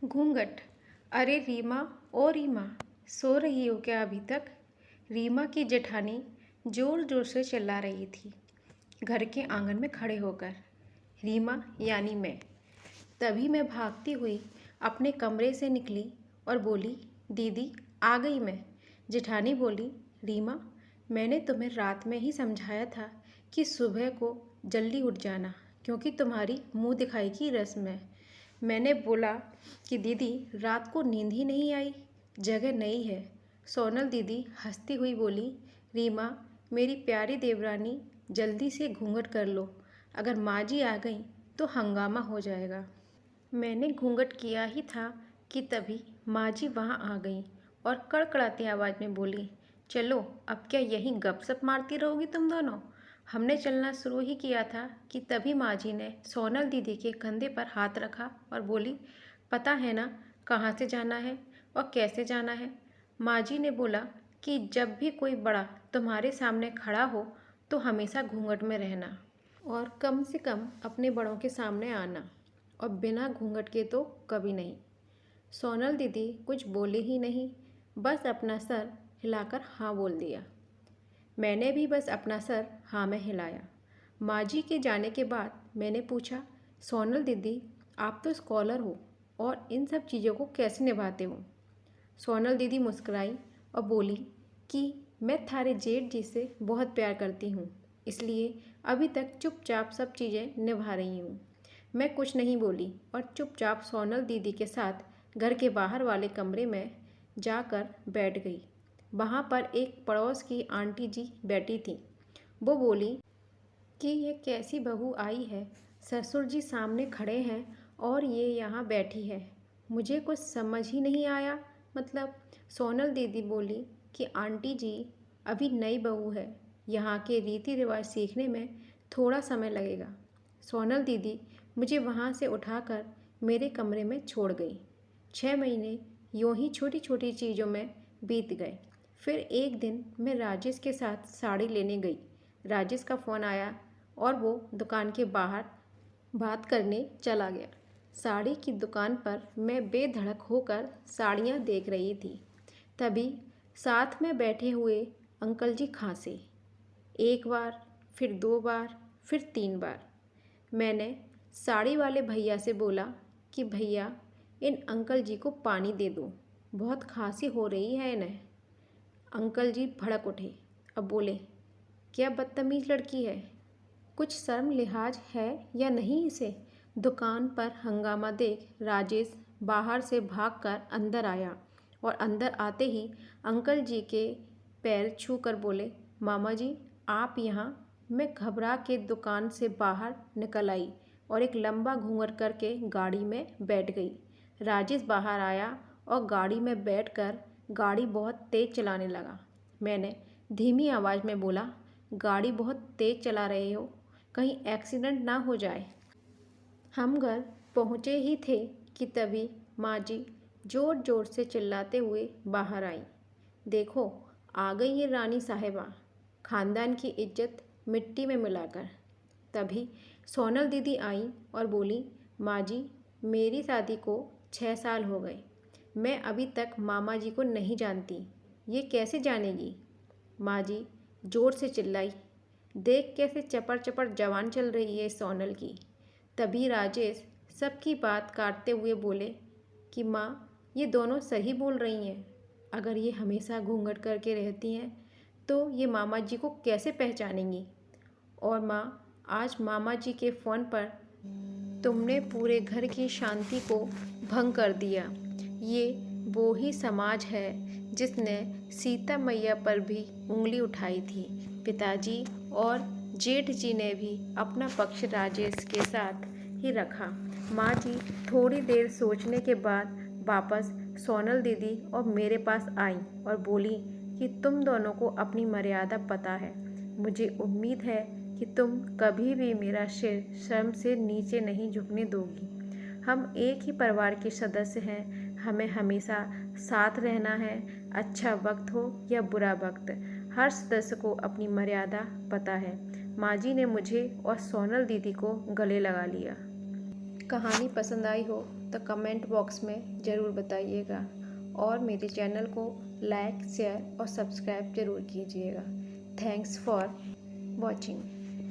घूंघट। अरे रीमा, ओ रीमा, सो रही हो क्या अभी तक? रीमा की जेठानी जोर जोर से चिल्ला रही थी घर के आंगन में खड़े होकर। रीमा यानी मैं। तभी मैं भागती हुई अपने कमरे से निकली और बोली, दीदी आ गई मैं। जेठानी बोली, रीमा, मैंने तुम्हें रात में ही समझाया था कि सुबह को जल्दी उठ जाना, क्योंकि तुम्हारी मुंह दिखाई की रस्म है। मैंने बोला कि दीदी रात को नींद ही नहीं आई, जगह नई है। सोनल दीदी हंसती हुई बोली, रीमा मेरी प्यारी देवरानी, जल्दी से घूंघट कर लो, अगर माँ जी आ गई तो हंगामा हो जाएगा। मैंने घूंघट किया ही था कि तभी माँ जी वहाँ आ गई और कड़कड़ाती आवाज़ में बोली, चलो अब क्या यहीं गपशप मारती रहोगी तुम दोनों? हमने चलना शुरू ही किया था कि तभी माँ जी ने सोनल दीदी के कंधे पर हाथ रखा और बोली, पता है ना कहाँ से जाना है और कैसे जाना है? माँ जी ने बोला कि जब भी कोई बड़ा तुम्हारे सामने खड़ा हो तो हमेशा घूंघट में रहना और कम से कम अपने बड़ों के सामने आना, और बिना घूंघट के तो कभी नहीं। सोनल दीदी कुछ बोले ही नहीं, बस अपना सर हिलाकर हाँ बोल दिया। मैंने भी बस अपना सर हाँ में हिलाया। माँ जी के जाने के बाद मैंने पूछा, सोनल दीदी आप तो स्कॉलर हो और इन सब चीज़ों को कैसे निभाते हो? सोनल दीदी मुस्कुराई और बोली कि मैं थारे जेठ जी से बहुत प्यार करती हूँ, इसलिए अभी तक चुपचाप सब चीज़ें निभा रही हूँ। मैं कुछ नहीं बोली और चुपचाप सोनल दीदी के साथ घर के बाहर वाले कमरे में जाकर बैठ गई। वहाँ पर एक पड़ोस की आंटी जी बैठी थी। वो बोली कि ये कैसी बहू आई है, ससुर जी सामने खड़े हैं और ये यहाँ बैठी है, मुझे कुछ समझ ही नहीं आया। मतलब सोनल दीदी बोली कि आंटी जी अभी नई बहू है, यहाँ के रीति रिवाज सीखने में थोड़ा समय लगेगा। सोनल दीदी मुझे वहाँ से उठाकर मेरे कमरे में छोड़ गई। 6 महीने यूँ ही छोटी छोटी चीज़ों में बीत गए। फिर एक दिन मैं राजेश के साथ साड़ी लेने गई। राजेश का फ़ोन आया और वो दुकान के बाहर बात करने चला गया। साड़ी की दुकान पर मैं बेधड़क होकर साड़ियाँ देख रही थी। तभी साथ में बैठे हुए अंकल जी खांसे। एक बार, फिर 2 बार, फिर 3 बार। मैंने साड़ी वाले भैया से बोला कि भैया इन अंकल जी को पानी दे दो, बहुत खांसी हो रही है इन्हें। अंकल जी भड़क उठे। अब बोले, क्या बदतमीज़ लड़की है, कुछ शर्म लिहाज है या नहीं इसे? दुकान पर हंगामा देख राजेश बाहर से भागकर अंदर आया और अंदर आते ही अंकल जी के पैर छूकर बोले, मामा जी आप यहाँ? मैं घबरा के दुकान से बाहर निकल आई और एक लंबा घूंघट करके गाड़ी में बैठ गई। राजेश बाहर आया और गाड़ी में बैठकर गाड़ी बहुत तेज़ चलाने लगा। मैंने धीमी आवाज़ में बोला, गाड़ी बहुत तेज़ चला रहे हो, कहीं एक्सीडेंट ना हो जाए। हम घर पहुँचे ही थे कि तभी माँ जी ज़ोर ज़ोर से चिल्लाते हुए बाहर आई, देखो आ गई ये रानी साहिबा, ख़ानदान की इज्जत मिट्टी में मिलाकर। तभी सोनल दीदी आई और बोली, माँ जी मेरी शादी को 6 साल हो गए, मैं अभी तक मामा जी को नहीं जानती, ये कैसे जानेगी? माँ जी ज़ोर से चिल्लाई, देख कैसे चपर चपर जवान चल रही है सोनल की। तभी राजेश सबकी बात काटते हुए बोले कि माँ ये दोनों सही बोल रही हैं, अगर ये हमेशा घूंघट करके रहती हैं तो ये मामा जी को कैसे पहचानेंगी? और माँ आज मामा जी के फ़ोन पर तुमने पूरे घर की शांति को भंग कर दिया। ये वो ही समाज है जिसने सीता मैया पर भी उंगली उठाई थी। पिताजी और जेठ जी ने भी अपना पक्ष राजेश के साथ ही रखा। माँ जी थोड़ी देर सोचने के बाद वापस सोनल दीदी और मेरे पास आई और बोली कि तुम दोनों को अपनी मर्यादा पता है। मुझे उम्मीद है कि तुम कभी भी मेरा सिर शर्म से नीचे नहीं झुकने दोगी। हम एक ही परिवार के सदस्य हैं, हमें हमेशा साथ रहना है, अच्छा वक्त हो या बुरा वक्त। हर सदस्य को अपनी मर्यादा पता है। माँ जी ने मुझे और सोनल दीदी को गले लगा लिया। कहानी पसंद आई हो तो कमेंट बॉक्स में ज़रूर बताइएगा और मेरे चैनल को लाइक शेयर और सब्सक्राइब ज़रूर कीजिएगा। Thanks for watching.